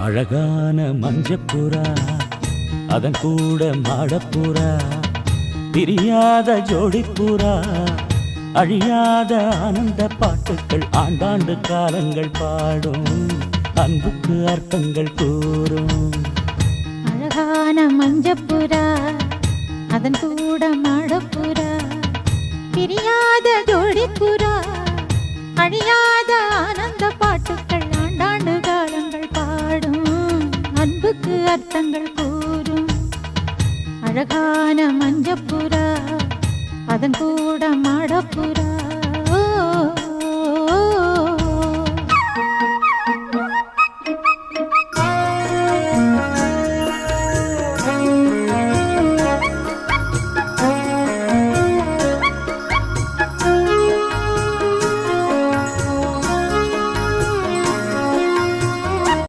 அழகான மஞ்சப்புறா அதன் கூட மாடப்புறா பிரியாத ஜோடிப்புறா அழியாத ஆனந்த பாட்டுக்கள் ஆண்டாண்டு காலங்கள் பாடும் அன்புக்கு அர்த்தங்கள் கூறும். அழகான மஞ்சப்புறா அதன் கூட மாடப்புறா பிரியாத ஜோடிப்புறா அழியாத ஆனந்த பாட்டுக்கள் ஆண்டாண்டு காலங்கள் பாடும் அன்புக்கு அர்த்தங்கள் கூறும். அழகான மஞ்சப்புறா அதன் கூட மாடப்புறா